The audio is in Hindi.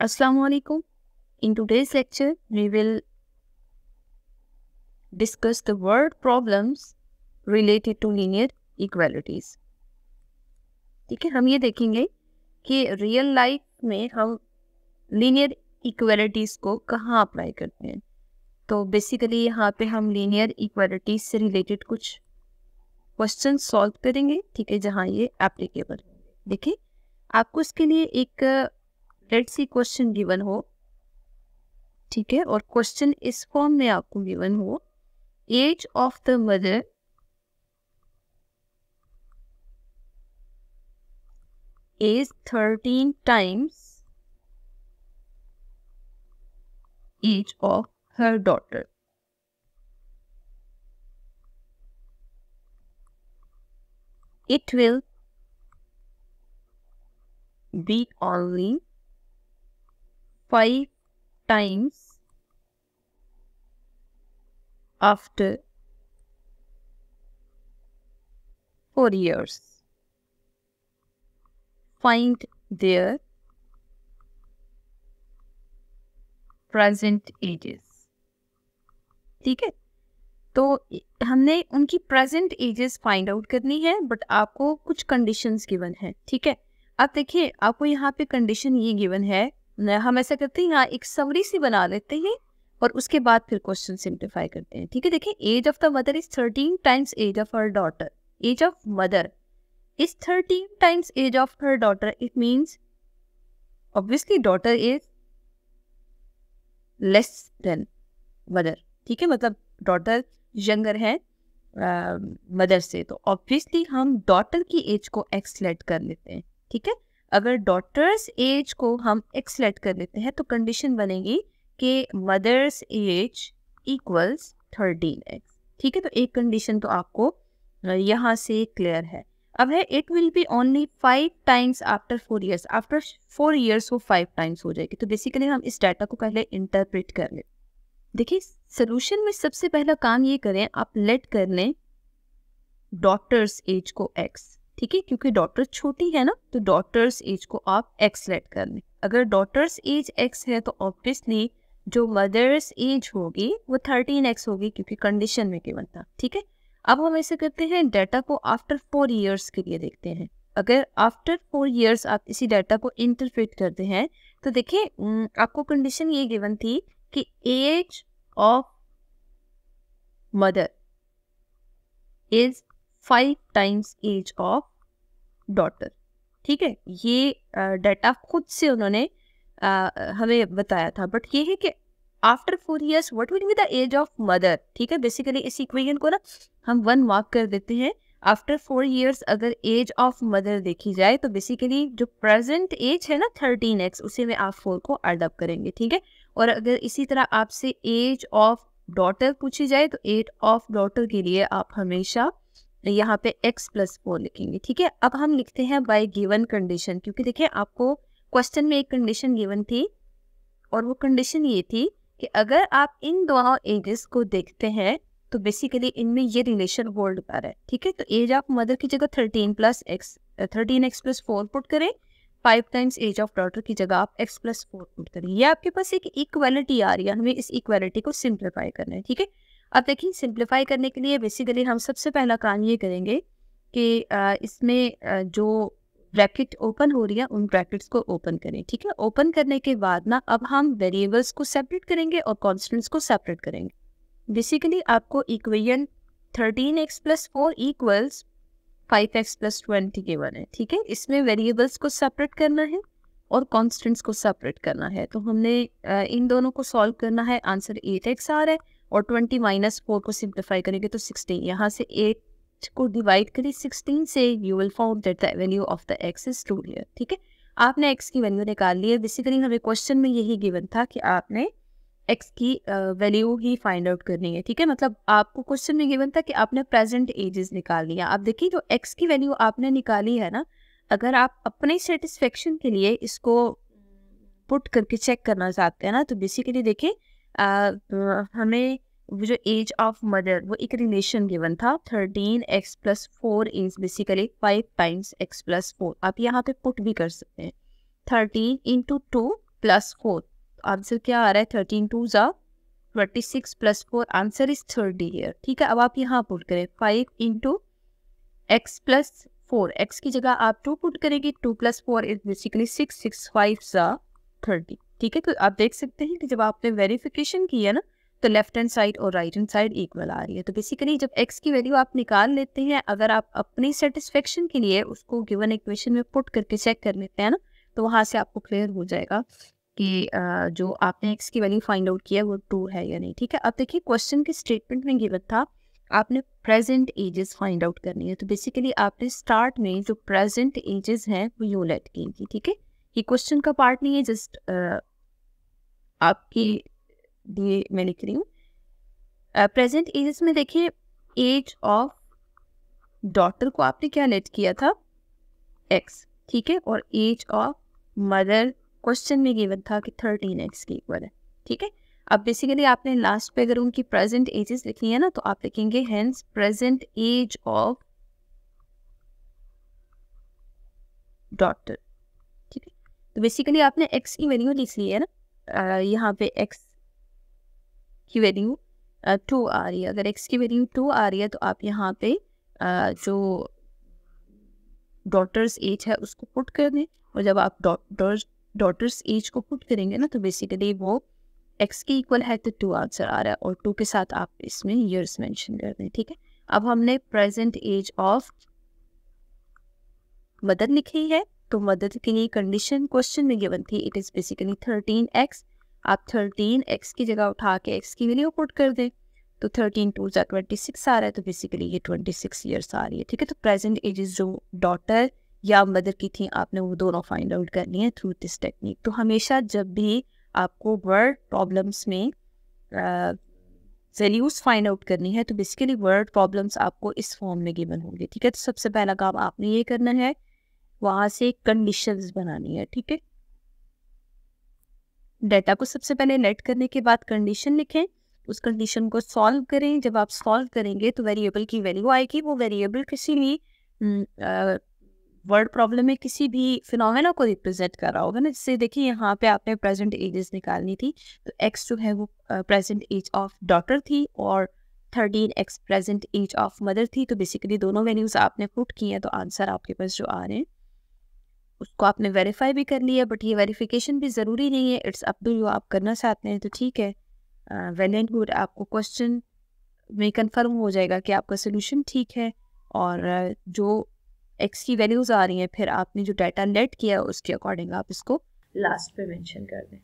Assalamualaikum. In today's lecture, we will discuss the word problems related to linear equalities. ठीक है, हम ये देखेंगे कि रियल लाइफ में हम लीनियर इक्वालिटीज को कहाँ अप्लाई करते हैं. तो बेसिकली यहाँ पे हम लीनियर इक्वालिटीज से रिलेटेड कुछ क्वेश्चन सॉल्व करेंगे. ठीक है, जहाँ ये एप्लीकेबल होंगे. देखिए, आपको इसके लिए एक लेट्स सी क्वेश्चन गिवन हो. ठीक है, और क्वेश्चन इस फॉर्म में आपको गिवन हो, age of the mother is 13 times age of her daughter. It will be only 5 times after 4 years. Find their present ages. ठीक है, तो हमने उनकी प्रेजेंट एजेस फाइंड आउट करनी है, बट आपको कुछ कंडीशंस गिवन है. ठीक है, अब देखिए, आपको यहाँ पे कंडीशन ये गिवन है. हम ऐसा करते हैं, यहाँ एक समरी सी बना लेते हैं और उसके बाद फिर क्वेश्चन सिंप्लीफाई करते हैं. ठीक है, देखिए, age of the mother is 13 times age of her daughter. Age of mother is 13 times age of her daughter. It means obviously daughter is less than mother. ठीक है, मतलब daughter younger है मदर से, तो ऑब्वियसली हम डॉटर की एज को x सेलेक्ट कर लेते हैं. ठीक है, अगर डॉटर्स एज को हम x सेलेक्ट कर लेते हैं तो कंडीशन बनेगी कि मदर्स एज इक्वल्स 13x. ठीक है, तो एक कंडीशन तो आपको यहाँ से क्लियर है. अब है it will be only 5 times after 4 years. After 4 years वो 5 टाइम्स हो जाएगी. तो बेसिकली हम इस डाटा को पहले इंटरप्रेट कर लें. देखिए, सोल्यूशन में सबसे पहला काम ये करें, आप लेट कर लें डॉटर्स एज को x. ठीक है, क्योंकि डॉटर छोटी है ना, तो डॉटर्स एज को आप x लेट कर लें. अगर डॉटर्स एज x है तो ऑब्वियसली जो मदर्स एज होगी वो 13x होगी, क्योंकि कंडीशन में गिवन था. ठीक है, अब हम ऐसे करते हैं, डाटा को आफ्टर 4 years के लिए देखते हैं. अगर आफ्टर 4 years आप इसी डाटा को इंटरप्रेट करते हैं तो देखिए, आपको कंडीशन ये गिवन थी कि age of mother is 5 times age of daughter. ठीक है, ये डाटा खुद से उन्होंने हमें बताया था, बट ये है कि after 4 years what will be the age of mother. ठीक है, बेसिकली इस इक्वेशन को ना हम 1 मार्क कर देते हैं. आफ्टर 4 years अगर एज ऑफ मदर देखी जाए तो बेसिकली जो प्रेजेंट एज है ना 13x, उसे में आप 4 को एड अप करेंगे. ठीक है, और अगर इसी तरह आपसे एज ऑफ डॉटर पूछी जाए तो एज ऑफ डॉटर के लिए आप हमेशा यहाँ पे x+4 लिखेंगे. ठीक है, अब हम लिखते हैं बाय गिवन कंडीशन, क्योंकि देखिए आपको क्वेश्चन में एक कंडीशन गिवन थी और वो कंडीशन ये थी कि अगर आप इन दोनों एजेस को देखते हैं तो बेसिकली इनमें ये रिलेशन होल्ड कर है. ठीक है, तो एज ऑफ मदर की जगह 13x+4 पुट करें, 5 टाइम्स एज ऑफ डॉटर की जगह आप x+4 पुट करें. ये आपके पास एक इक्वालिटी आ रही है. हमें इस इक्वालिटी को सिंप्लीफाई करना है. ठीक है, अब देखिए, सिंप्लीफाई करने के लिए बेसिकली हम सबसे पहला काम ये करेंगे कि इसमें जो ब्रैकेट ओपन हो रही है उन ब्रैकेट्स को ओपन करें. ठीक है, ओपन करने के बाद ना अब हम वेरिएबल्स को सेपरेट करेंगे और कॉन्स्टेंट्स को सेपरेट करेंगे. बेसिकली आपको equation 13x+4 equals 5x+20 given है. ठीक है, इसमें वेरिएबल्स को सेपरेट करना है और कॉन्स्टेंट्स को सेपरेट करना है. तो हमने इन दोनों को सॉल्व करना है. आंसर 8x आ रहा है और 20 - 4 को सिंप्लीफाई करेंगे तो 16. यहाँ से 8 को डिवाइड करें 16 से, you will found that the value of the x is 2 here. ठीक है, आपने x की वैल्यू निकाल ली है. बेसिकली हमें क्वेश्चन में यही गिवन था कि आपने x की वैल्यू ही फाइंड आउट करनी है. ठीक है, मतलब आपको क्वेश्चन में गिवन था कि आपने प्रेजेंट एजेस निकाल लिया. आप देखिए, जो x की वैल्यू आपने निकाली है ना, अगर आप अपने सेटिस्फेक्शन के लिए इसको पुट करके चेक करना चाहते हैं ना, तो बेसिकली देखिए, हमें वो जो एज ऑफ मदर वो एक रिलेशन गिवन था 13x+4 is basically 5 times x+4. आप यहाँ पे पुट भी कर सकते हैं 13 × 2 प्लस 4, आंसर क्या आ रहा है 13 2 जा 26 प्लस 4, आंसर इज 30 हियर। ठीक है, अब आप यहाँ पुट करें 5 इंटू एक्स प्लस 4, एक्स की जगह आप 2 पुट करेंगे, 2 प्लस 4 इज बेसिकली 6, 6 5 जा 30। ठीक है, तो आप देख सकते हैं कि जब आपने वेरिफिकेशन किया ना तो लेफ्ट हैंड साइड और राइट हैंड साइड इक्वल आ रही है। तो बेसिकली जब x की वैल्यू आप निकाल लेते हैं, अगर आप अपनी सेटिस्फेक्शन के लिए उसको गिवन इक्वेशन में पुट करके चेक कर लेते हैं ना, तो वहाँ से आपको क्लियर हो जाएगा कि जो आपने x की वैल्यू फाइंड आउट किया वो ट्रू है या नहीं। ठीक है, अब देखिए क्वेश्चन के स्टेटमेंट में गिवन था आपने प्रेजेंट एजेस फाइंड आउट करनी है। तो बेसिकली आपने स्टार्ट में जो प्रेजेंट एजेस हैं वो यूं लेट कीजिए। ठीक है, ये क्वेश्चन का पार्ट नहीं है, जस्ट आपकी ये मैं लिख रही हूँ। प्रेजेंट एजेस में देखिए एज ऑफ डॉटर को आपने क्या लेट किया था x। ठीक है, और एज ऑफ मदर क्वेश्चन में गिवन था कि 13x के इक्वल है। ठीक है, अब बेसिकली आपने लास्ट पे अगर उनकी प्रेजेंट एजेस लिखनी है ना तो आप लिखेंगे hence present age of daughter. ठीक है, तो बेसिकली आपने x की वैल्यू लिख ली है ना, यहाँ पे x की वैल्यू 2 आ रही है। अगर x की वैल्यू 2 आ रही है तो आप यहाँ पे जो डॉटर्स एज है उसको पुट कर दें, और जब आप डॉटर्स एज को पुट करेंगे ना तो बेसिकली वो x के इक्वल है, तो 2 आंसर आ रहा है, और 2 के साथ आप इसमें ईयर्स मेंशन कर दें। ठीक है, अब हमने प्रेजेंट एज ऑफ मदर लिखी है, तो मदर के लिए कंडीशन क्वेश्चन में गिवन थी इट इज बेसिकली 13x। आप 13x की जगह उठा के x की वैल्यू पुट कर दें, तो 13 2 जा 26 आ रहा है, तो बेसिकली ये 26 ईयर्स आ रही है। ठीक है, तो प्रेजेंट एजेस जो डॉटर या मदर की थी आपने वो दोनों फाइंड आउट करनी है थ्रू दिस टेक्निक। तो हमेशा जब भी आपको वर्ड प्रॉब्लम्स में वैल्यूज फाइंड आउट करनी है तो बेसिकली वर्ड प्रॉब्लम्स आपको इस फॉर्म में गिवन होंगे। ठीक है, तो सबसे पहला काम आपने ये करना है, वहां से कंडीशंस बनानी है। ठीक है, डेटा को सबसे पहले लेट करने के बाद कंडीशन लिखें, उस कंडीशन को सॉल्व करें। जब आप सॉल्व करेंगे तो वेरिएबल की वैल्यू आएगी, वो वेरिएबल किसी भी वर्ड प्रॉब्लम में किसी भी फिनोमेना को रिप्रेजेंट कर रहा होगा ना। जैसे देखिए यहाँ पे आपने प्रेजेंट एजेस निकालनी थी, तो x जो है वो प्रेजेंट एज ऑफ डॉटर थी और 13x present age of mother थी। तो बेसिकली दोनों वैल्यूज आपने पुट की हैं, तो आंसर आपके पास जो आ रहे हैं उसको आपने वेरीफाई भी कर लिया। बट ये वेरिफिकेशन भी ज़रूरी नहीं है, इट्स अप टू यू, आप करना चाहते हैं तो ठीक है, वेल एंड गुड। आपको क्वेश्चन में कंफर्म हो जाएगा कि आपका सोल्यूशन ठीक है, और जो x की वैल्यूज़ आ रही हैं फिर आपने जो डाटा लेट किया उसके अकॉर्डिंग आप इसको लास्ट पे मेंशन कर दें।